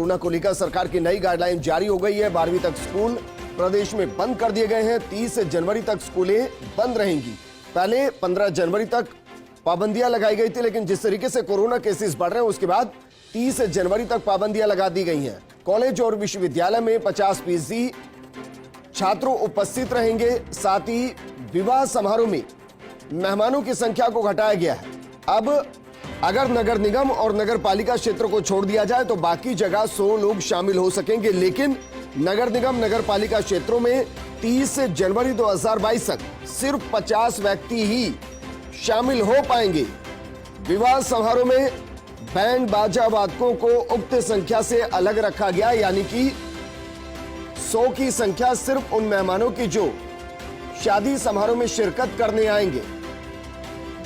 Corona को लेकर सरकार की नई गाइडलाइन जारी हो गई है। 12वीं तक स्कूल प्रदेश में बंद कर दिए गए हैं। 30 जनवरी तक स्कूलें बंद रहेंगी। पहले 15 जनवरी तक पाबंदियां लगाई गई थी, लेकिन जिस तरीके से कोरोना केसेस बढ़ रहे हैं उसके बाद 30 जनवरी तक पाबंदियां लगा दी गई हैं। कॉलेज और विश्वविद्यालय में 50% छात्रों उपस्थित रहेंगे। साथ ही विवाह समारोह में मेहमानों की संख्या को घटाया गया है। अब अगर नगर निगम और नगर पालिका क्षेत्र को छोड़ दिया जाए तो बाकी जगह 100 लोग शामिल हो सकेंगे, लेकिन नगर निगम नगर पालिका क्षेत्रों में 30 जनवरी 2022 तक सिर्फ 50 व्यक्ति ही शामिल हो पाएंगे। विवाह समारोह में बैंड बाजा वादकों को उक्त संख्या से अलग रखा गया, यानी कि 100 की संख्या सिर्फ उन मेहमानों की जो शादी समारोह में शिरकत करने आएंगे।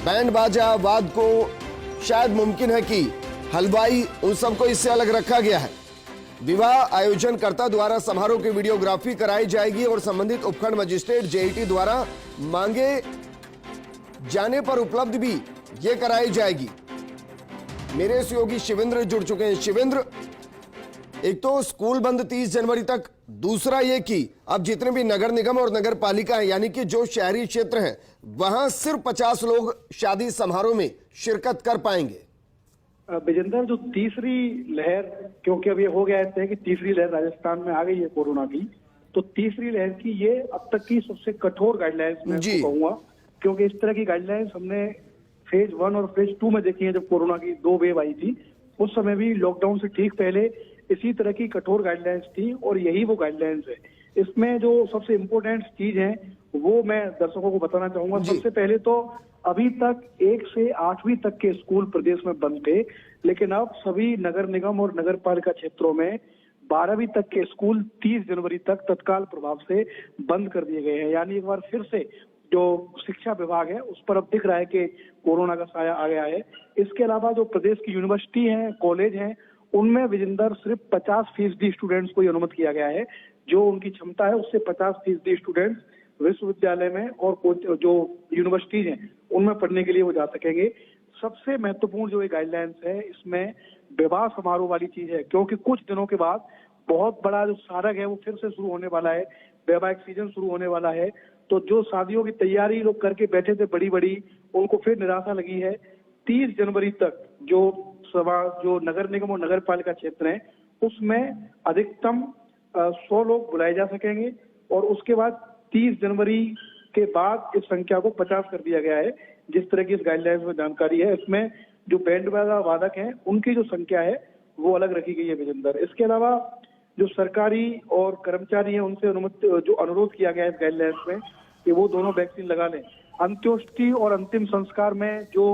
बैंड बाजा वादकों शायद मुमकिन है कि हलवाई, उन सबको इससे अलग रखा गया है। विवाह आयोजनकर्ता द्वारा समारोह की वीडियोग्राफी कराई जाएगी और संबंधित उपखंड मजिस्ट्रेट जेईटी द्वारा मांगे जाने पर उपलब्ध भी ये कराई जाएगी। मेरे सहयोगी शिवेंद्र जुड़ चुके हैं। शिवेंद्र, एक तो स्कूल बंद 30 जनवरी तक, दूसरा ये कि अब जितने भी नगर निगम और नगर पालिका है, यानी कि जो शहरी क्षेत्र है, वहां सिर्फ 50 लोग शादी समारोह में शिरकत कर पाएंगे। विजेंद्र, जो तीसरी लहर, क्योंकि अब ये हो गया है कि तीसरी लहर राजस्थान में आ गई है कोरोना की, तो तीसरी लहर की ये अब तक की सबसे कठोर गाइडलाइंस मैं कहूंगा, क्योंकि इस तरह की गाइडलाइंस हमने फेज 1 और फेज 2 में देखी है। जब कोरोना की 2 वेव आई थी उस समय भी लॉकडाउन से ठीक पहले इसी तरह की कठोर गाइडलाइंस थी और यही वो गाइडलाइंस है। इसमें जो सबसे इम्पोर्टेंट चीज है वो मैं दर्शकों को बताना चाहूंगा। सबसे पहले तो अभी तक 1 से 8वीं तक के स्कूल प्रदेश में बंद थे, लेकिन अब सभी नगर निगम और नगर पालिका क्षेत्रों में 12वीं तक के स्कूल 30 जनवरी तक तत्काल प्रभाव से बंद कर दिए गए हैं। यानी एक बार फिर से जो शिक्षा विभाग है उस पर अब दिख रहा है कि कोरोना का साया आ गया है। इसके अलावा जो प्रदेश की यूनिवर्सिटी है, कॉलेज हैं, उनमें विजेंद्र सिर्फ 50% स्टूडेंट्स को अनुमत किया गया है। जो उनकी क्षमता है उससे 50% स्टूडेंट्स विश्वविद्यालय में और जो यूनिवर्सिटीज हैं उनमें पढ़ने के लिए वो जा सकेंगे। सबसे महत्वपूर्ण जो ये गाइडलाइंस है इसमें विवाह समारोह वाली चीज है, क्योंकि कुछ दिनों के बाद बहुत बड़ा जो सारग है वो फिर से शुरू होने वाला है, वैवाहिक सीजन शुरू होने वाला है। तो जो शादियों की तैयारी लोग करके बैठे थे बड़ी बड़ी, उनको फिर निराशा लगी है। 30 जनवरी तक जो नगर निगम और नगर पालिका क्षेत्र हैं उसमें अधिकतम 100 लोग बुलाए जा सकेंगे और उसके बाद 30 जनवरी के बाद इस संख्या को 50 कर दिया गया है। जिस तरह की इस गाइडलाइंस में जानकारी है, इसमें जो बैंड बाजा वादक हैं उनकी जो संख्या है वो अलग रखी गई है विजेंद्र। इसके अलावा जो सरकारी और कर्मचारी हैं उनसे जो अनुरोध किया गया है इस गाइडलाइंस में कि वो दोनों वैक्सीन लगा लें। अंत्योष्टि और अंतिम संस्कार में जो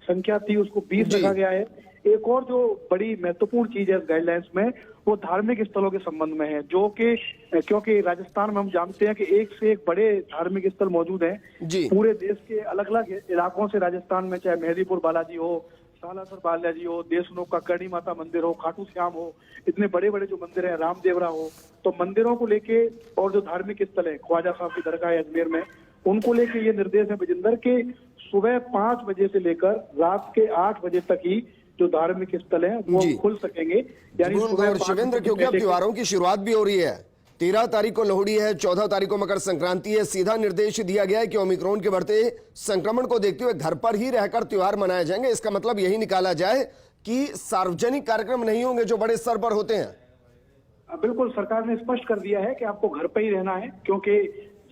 संख्या थी उसको 20 रखा गया है। एक और जो बड़ी महत्वपूर्ण चीज है इस गाइडलाइंस में वो धार्मिक स्थलों के संबंध में है, जो कि क्योंकि राजस्थान में हम जानते हैं कि एक से एक बड़े धार्मिक स्थल मौजूद हैं पूरे देश के अलग अलग इलाकों से। राजस्थान में चाहे मेहदीपुर बालाजी हो, सालासर बालाजी हो, देशनोक का करणी माता मंदिर हो, खाटू श्याम हो, इतने बड़े बड़े जो मंदिर हैं, रामदेवरा हो, तो मंदिरों को लेके और जो धार्मिक स्थल है ख्वाजा साहब की दरगाह है अजमेर में, उनको लेके ये निर्देश है विजेंद्र के सुबह 5 बजे से लेकर रात के 8 बजे तक ही जो धार्मिक स्थल है वो खुल सकेंगे। यानी शिवेंद्र, क्योंकि अब त्योहारों की शुरुआत भी हो रही है। 13 तारीख को लोहड़ी है, 14 तारीख को मकर संक्रांति है। सीधा निर्देश दिया गया है कि ओमिक्रॉन के बढ़ते संक्रमण को देखते हुए घर पर ही रहकर त्योहार मनाए जाएंगे। इसका मतलब यही निकाला जाए कि सार्वजनिक कार्यक्रम नहीं होंगे जो बड़े स्तर पर होते हैं। बिल्कुल, सरकार ने स्पष्ट कर दिया है कि आपको घर पर ही रहना है, क्योंकि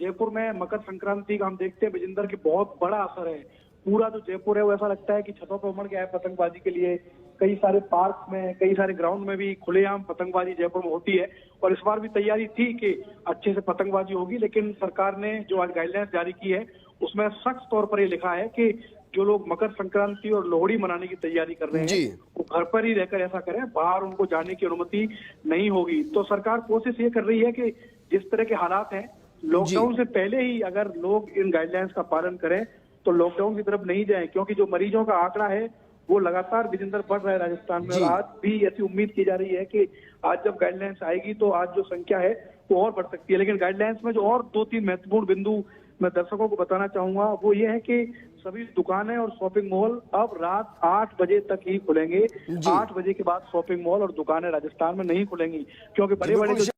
जयपुर में मकर संक्रांति का हम देखते हैं विजेंद्र की बहुत बड़ा असर है। पूरा जो जयपुर है वो ऐसा लगता है कि छतों पर उमड़ गया है पतंगबाजी के लिए। कई सारे पार्क में, कई सारे ग्राउंड में भी खुलेआम पतंगबाजी जयपुर में होती है और इस बार भी तैयारी थी कि अच्छे से पतंगबाजी होगी, लेकिन सरकार ने जो आज गाइडलाइंस जारी की है उसमें सख्त तौर पर ये लिखा है कि जो लोग मकर संक्रांति और लोहड़ी मनाने की तैयारी कर रहे हैं वो घर पर ही रहकर ऐसा करें, बाहर उनको जाने की अनुमति नहीं होगी। तो सरकार कोशिश ये कर रही है कि जिस तरह के हालात हैं लॉकडाउन से पहले ही अगर लोग इन गाइडलाइंस का पालन करें तो लॉकडाउन की तरफ नहीं जाएं, क्योंकि जो मरीजों का आंकड़ा है वो लगातार विजेंद्र बढ़ रहा है राजस्थान में। और आज भी ऐसी उम्मीद की जा रही है कि आज जब गाइडलाइंस आएगी तो आज जो संख्या है वो और बढ़ सकती है। लेकिन गाइडलाइंस में जो और 2-3 महत्वपूर्ण बिंदु मैं दर्शकों को बताना चाहूंगा वो ये है कि सभी दुकानें और शॉपिंग मॉल अब रात 8 बजे तक ही खुलेंगे। 8 बजे के बाद शॉपिंग मॉल और दुकानें राजस्थान में नहीं खुलेंगी, क्योंकि बड़े बड़े